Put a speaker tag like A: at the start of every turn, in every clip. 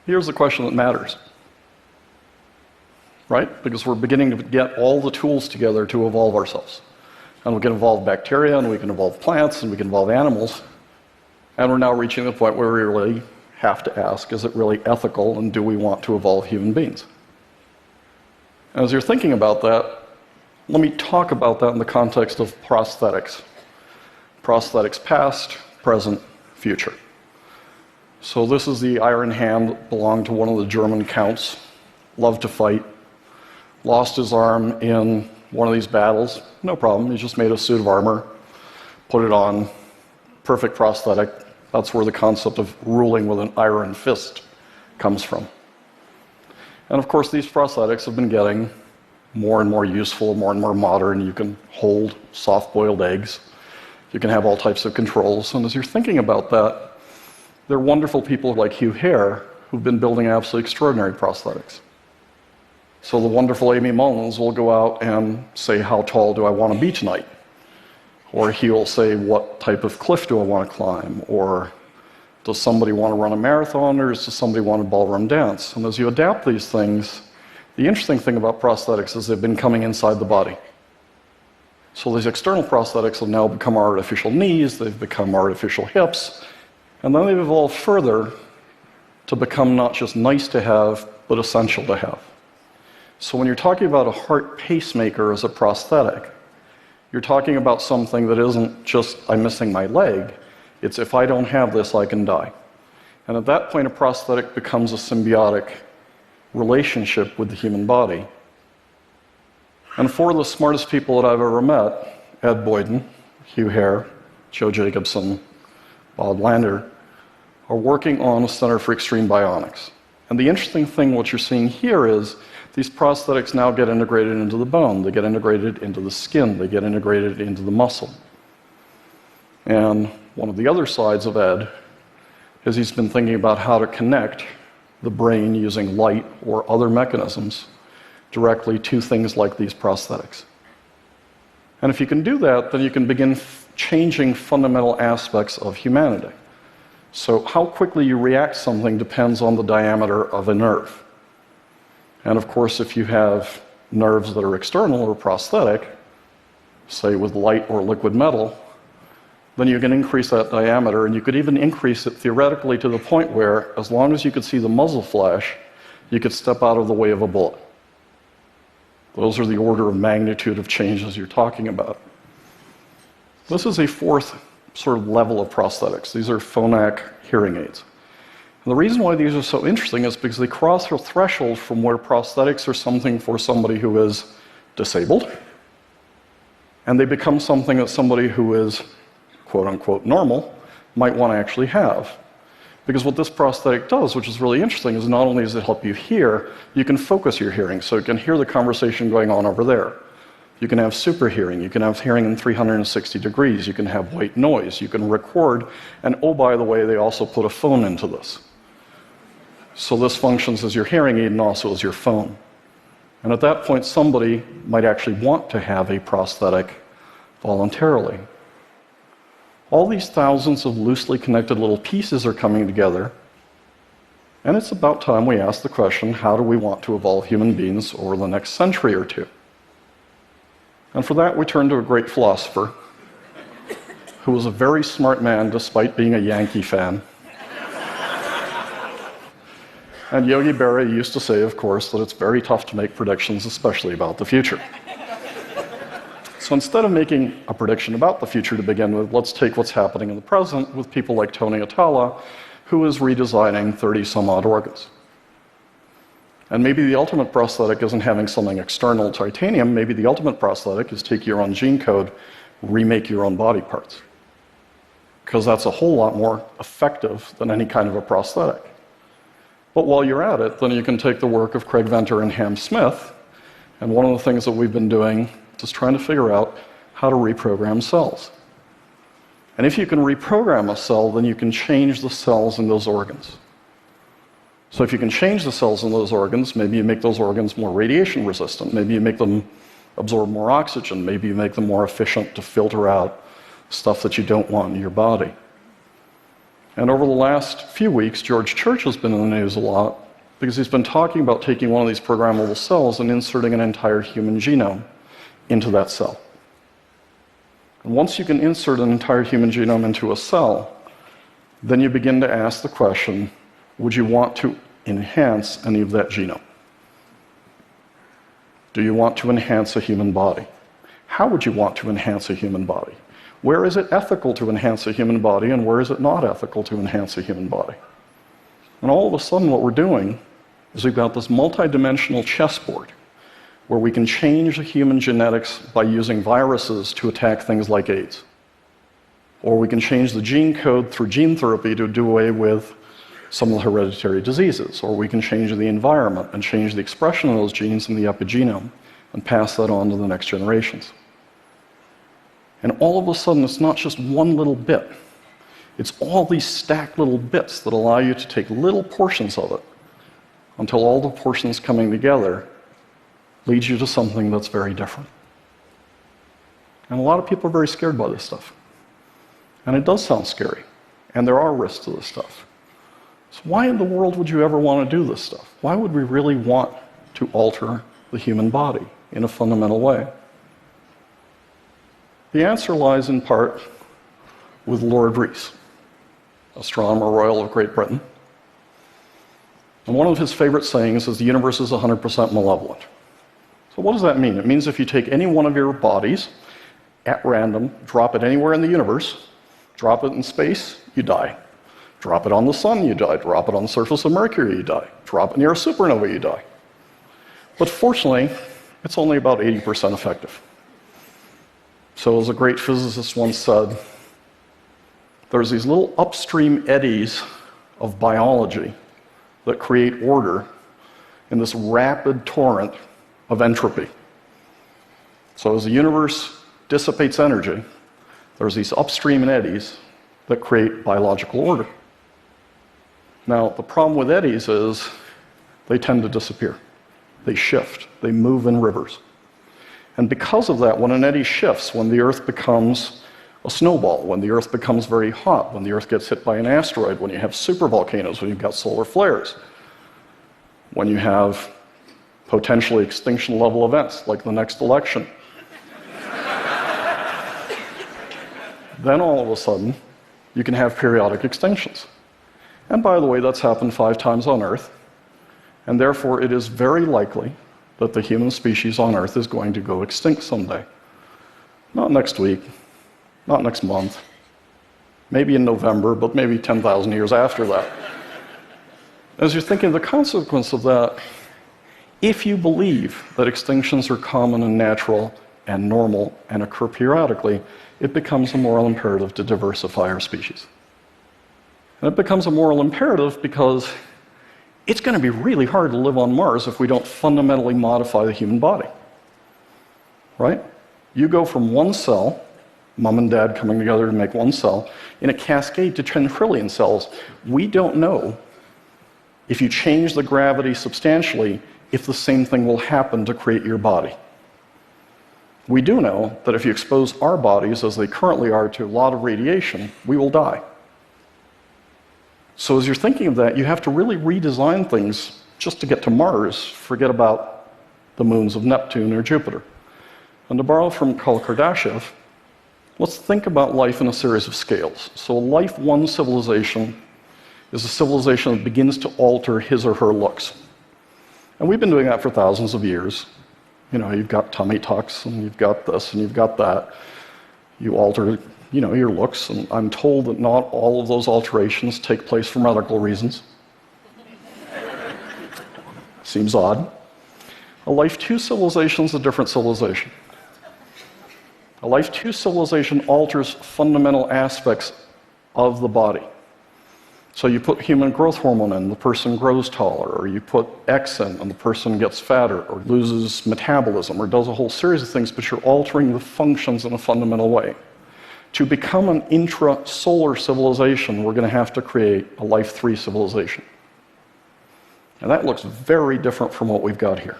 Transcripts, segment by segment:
A: here's the question that matters. Right? Because we're beginning to get all the tools together to evolve ourselves. And we can evolve bacteria, and we can evolve plants, and we can evolve animals. And we're now reaching the point where we really have to ask, is it really ethical, and do we want to evolve human beings? And as you're thinking about that, let me talk about that in the context of prosthetics. Prosthetics past, present, future. So this is the iron hand that belonged to one of the German counts, loved to fight, lost his arm in one of these battles. No problem, he just made a suit of armor, put it on, perfect prosthetic. That's where the concept of ruling with an iron fist comes from. And of course, these prosthetics have been getting more and more useful, more and more modern. You can hold soft-boiled eggs. You can have all types of controls. And as you're thinking about that, there are wonderful people like Hugh Hare who've been building absolutely extraordinary prosthetics. So the wonderful Amy Mullins will go out and say, how tall do I want to be tonight? Or he'll say, what type of cliff do I want to climb? Or does somebody want to run a marathon, or does somebody want a ballroom dance? And as you adapt these things, the interesting thing about prosthetics is they've been coming inside the body. So these external prosthetics have now become artificial knees, they've become artificial hips, and then they've evolved further to become not just nice to have, but essential to have. So when you're talking about a heart pacemaker as a prosthetic, you're talking about something that isn't just, I'm missing my leg, it's if I don't have this, I can die. And at that point, a prosthetic becomes a symbiotic relationship with the human body. And four of the smartest people that I've ever met, Ed Boyden, Hugh Hare, Joe Jacobson, Bob Lander, are working on a Center for Extreme Bionics. And the interesting thing, what you're seeing here is these prosthetics now get integrated into the bone, they get integrated into the skin, they get integrated into the muscle. And one of the other sides of Ed is he's been thinking about how to connect the brain using light or other mechanisms directly to things like these prosthetics. And if you can do that, then you can begin changing fundamental aspects of humanity. So how quickly you react to something depends on the diameter of a nerve. And of course, if you have nerves that are external or prosthetic, say with light or liquid metal, then you can increase that diameter, and you could even increase it theoretically to the point where, as long as you could see the muzzle flash, you could step out of the way of a bullet. Those are the order of magnitude of changes you're talking about. This is a fourth sort of level of prosthetics. These are phonak hearing aids. And the reason why these are so interesting is because they cross a threshold from where prosthetics are something for somebody who is disabled, and they become something that somebody who is quote-unquote normal might want to actually have. Because what this prosthetic does, which is really interesting, is not only does it help you hear, you can focus your hearing, so you can hear the conversation going on over there. You can have super hearing, you can have hearing in 360 degrees, you can have white noise, you can record, and oh, by the way, they also put a phone into this. So this functions as your hearing aid and also as your phone. And at that point, somebody might actually want to have a prosthetic voluntarily. All these thousands of loosely connected little pieces are coming together, and it's about time we ask the question, how do we want to evolve human beings over the next century or two? And for that, we turn to a great philosopher who was a very smart man despite being a Yankee fan. And Yogi Berra used to say, of course, that it's very tough to make predictions, especially about the future. So instead of making a prediction about the future to begin with, let's take what's happening in the present with people like Tony Atala, who is redesigning 30-some-odd organs. And maybe the ultimate prosthetic isn't having something external titanium. Maybe the ultimate prosthetic is take your own gene code, remake your own body parts. Because that's a whole lot more effective than any kind of a prosthetic. But while you're at it, then you can take the work of Craig Venter and Ham Smith, and one of the things that we've been doing is trying to figure out how to reprogram cells. And if you can reprogram a cell, then you can change the cells in those organs. So if you can change the cells in those organs, maybe you make those organs more radiation resistant, maybe you make them absorb more oxygen, maybe you make them more efficient to filter out stuff that you don't want in your body. And over the last few weeks, George Church has been in the news a lot because he's been talking about taking one of these programmable cells and inserting an entire human genome into that cell. And once you can insert an entire human genome into a cell, then you begin to ask the question, would you want to enhance any of that genome? Do you want to enhance a human body? How would you want to enhance a human body? Where is it ethical to enhance a human body, and where is it not ethical to enhance a human body? And all of a sudden what we're doing is we've got this multidimensional chessboard where we can change the human genetics by using viruses to attack things like AIDS. Or we can change the gene code through gene therapy to do away with some of the hereditary diseases. Or we can change the environment and change the expression of those genes in the epigenome and pass that on to the next generations. And all of a sudden, it's not just one little bit. It's all these stacked little bits that allow you to take little portions of it until all the portions coming together leads you to something that's very different. And a lot of people are very scared by this stuff. And it does sound scary. And there are risks to this stuff. So why in the world would you ever want to do this stuff? Why would we really want to alter the human body in a fundamental way? The answer lies in part with Lord Rees, Astronomer Royal of Great Britain. And one of his favorite sayings is the universe is 100% malevolent. So what does that mean? It means if you take any one of your bodies at random, drop it anywhere in the universe, drop it in space, you die. Drop it on the sun, you die. Drop it on the surface of Mercury, you die. Drop it near a supernova, you die. But fortunately, it's only about 80% effective. So as a great physicist once said, there's these little upstream eddies of biology that create order in this rapid torrent of entropy. So as the universe dissipates energy, there's these upstream eddies that create biological order. Now, the problem with eddies is they tend to disappear. They shift. They move in rivers. And because of that, when an eddy shifts, when the Earth becomes a snowball, when the Earth becomes very hot, when the Earth gets hit by an asteroid, when you have supervolcanoes, when you've got solar flares, when you have potentially extinction-level events like the next election, then all of a sudden, you can have periodic extinctions. And by the way, that's happened 5 times on Earth, and therefore it is very likely that the human species on Earth is going to go extinct someday. Not next week, not next month, maybe in November, but maybe 10,000 years after that. As you're thinking of the consequence of that, if you believe that extinctions are common and natural and normal and occur periodically, it becomes a moral imperative to diversify our species. And it becomes a moral imperative because it's going to be really hard to live on Mars if we don't fundamentally modify the human body. Right? You go from one cell, mom and dad coming together to make one cell, in a cascade to 10 trillion cells. We don't know if you change the gravity substantially if the same thing will happen to create your body. We do know that if you expose our bodies, as they currently are, to a lot of radiation, we will die. So as you're thinking of that, you have to really redesign things just to get to Mars. Forget about the moons of Neptune or Jupiter. And to borrow from Karl Kardashev, let's think about life in a series of scales. So a life 1 civilization is a civilization that begins to alter his or her looks. And we've been doing that for thousands of years. You know, you've got tummy tucks, and you've got this, and you've got that. You alter, you know, your looks, and I'm told that not all of those alterations take place for medical reasons. Seems odd. A Life 2 civilization is a different civilization. A Life 2 civilization alters fundamental aspects of the body. So you put human growth hormone in, the person grows taller, or you put X in, and the person gets fatter, or loses metabolism, or does a whole series of things, but you're altering the functions in a fundamental way. To become an intrasolar civilization, we're going to have to create a Life 3 civilization. And that looks very different from what we've got here.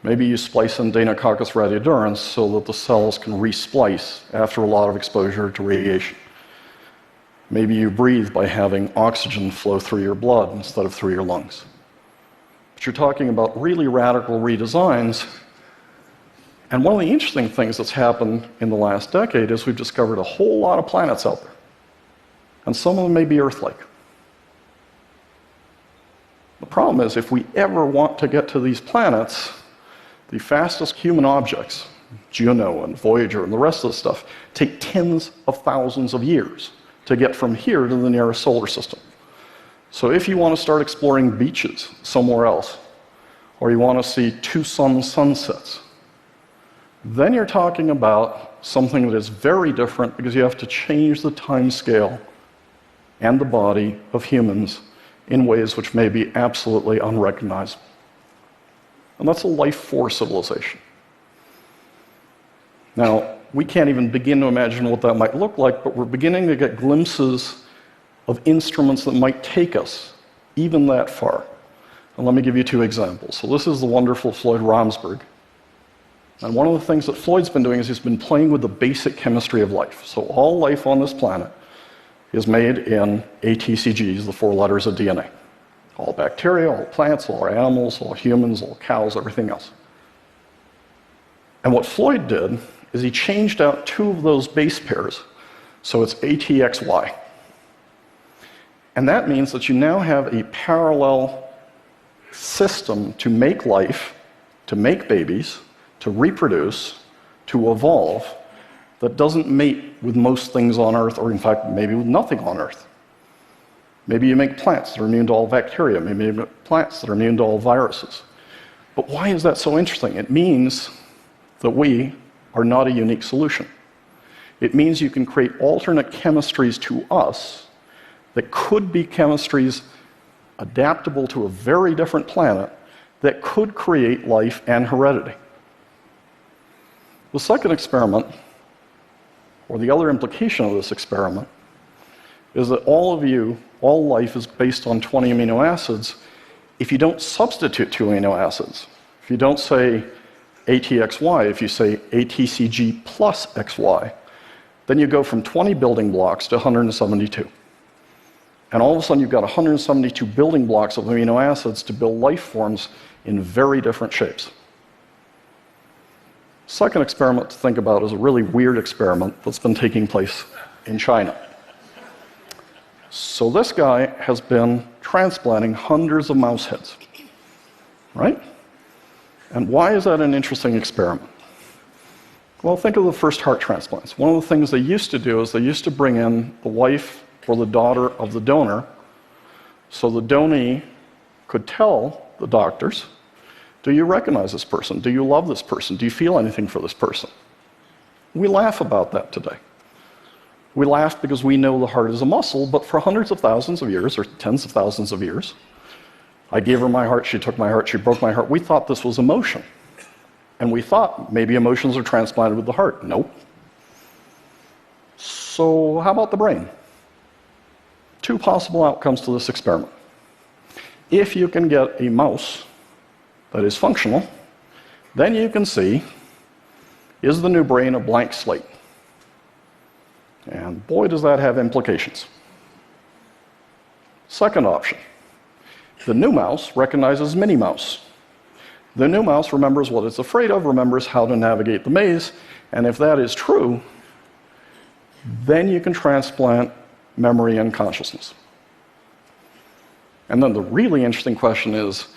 A: Maybe you splice in Deinococcus radiodurans so that the cells can resplice after a lot of exposure to radiation. Maybe you breathe by having oxygen flow through your blood instead of through your lungs. But you're talking about really radical redesigns. And one of the interesting things that's happened in the last decade is we've discovered a whole lot of planets out there. And some of them may be Earth-like. The problem is, if we ever want to get to these planets, the fastest human objects, Juno and Voyager and the rest of the stuff, take tens of thousands of years to get from here to the nearest solar system. So if you want to start exploring beaches somewhere else, or you want to see two-sun sunsets, then you're talking about something that is very different, because you have to change the time scale and the body of humans in ways which may be absolutely unrecognizable. And that's a life-force civilization. Now, we can't even begin to imagine what that might look like, but we're beginning to get glimpses of instruments that might take us even that far. And let me give you two examples. So this is the wonderful Floyd Romsberg. And one of the things that Floyd's been doing is he's been playing with the basic chemistry of life. So all life on this planet is made in ATCGs, the 4 letters of DNA. All bacteria, all plants, all animals, all humans, all cows, everything else. And what Floyd did is he changed out 2 of those base pairs, so it's ATXY. And that means that you now have a parallel system to make life, to make babies, to reproduce, to evolve, that doesn't mate with most things on Earth, or in fact, maybe with nothing on Earth. Maybe you make plants that are immune to all bacteria, maybe you make plants that are immune to all viruses. But why is that so interesting? It means that we are not a unique solution. It means you can create alternate chemistries to us that could be chemistries adaptable to a very different planet that could create life and heredity. The second experiment, or the other implication of this experiment, is that all life is based on 20 amino acids. If you don't substitute 2 amino acids, if you don't say ATXY, if you say ATCG plus XY, then you go from 20 building blocks to 172. And all of a sudden you've got 172 building blocks of amino acids to build life forms in very different shapes. Second experiment to think about is a really weird experiment that's been taking place in China. So this guy has been transplanting hundreds of mouse heads, right? And why is that an interesting experiment? Well, think of the first heart transplants. One of the things they used to do is they used to bring in the wife or the daughter of the donor, so the donee could tell the doctors, do you recognize this person? Do you love this person? Do you feel anything for this person? We laugh about that today. We laugh because we know the heart is a muscle, but for hundreds of thousands of years, or tens of thousands of years, I gave her my heart, she took my heart, she broke my heart. We thought this was emotion. And we thought maybe emotions are transplanted with the heart. Nope. So how about the brain? 2 possible outcomes to this experiment. If you can get a mouse that is functional, then you can see, is the new brain a blank slate? And boy, does that have implications. Second option, the new mouse recognizes Minnie Mouse. The new mouse remembers what it's afraid of, remembers how to navigate the maze, and if that is true, then you can transplant memory and consciousness. And then the really interesting question is,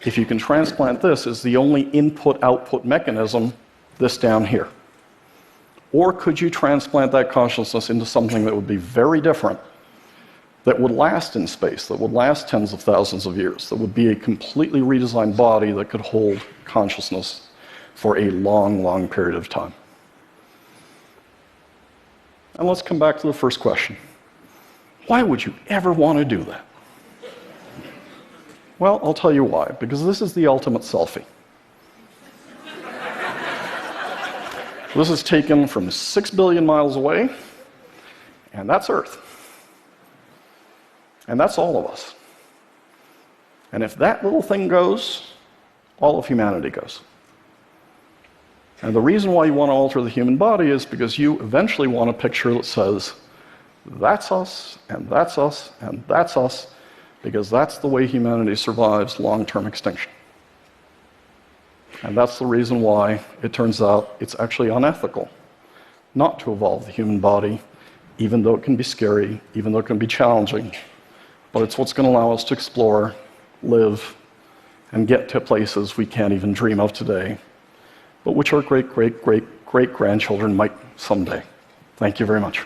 A: if you can transplant this, is the only input-output mechanism this down here? Or could you transplant that consciousness into something that would be very different, that would last in space, that would last tens of thousands of years, that would be a completely redesigned body that could hold consciousness for a long, long period of time? And let's come back to the first question. Why would you ever want to do that? Well, I'll tell you why. Because this is the ultimate selfie. This is taken from 6 billion miles away, and that's Earth. And that's all of us. And if that little thing goes, all of humanity goes. And the reason why you want to alter the human body is because you eventually want a picture that says, that's us, and that's us, and that's us, because that's the way humanity survives long-term extinction. And that's the reason why it turns out it's actually unethical not to evolve the human body, even though it can be scary, even though it can be challenging. But it's what's going to allow us to explore, live, and get to places we can't even dream of today, but which our great-great-great-great-grandchildren might someday. Thank you very much.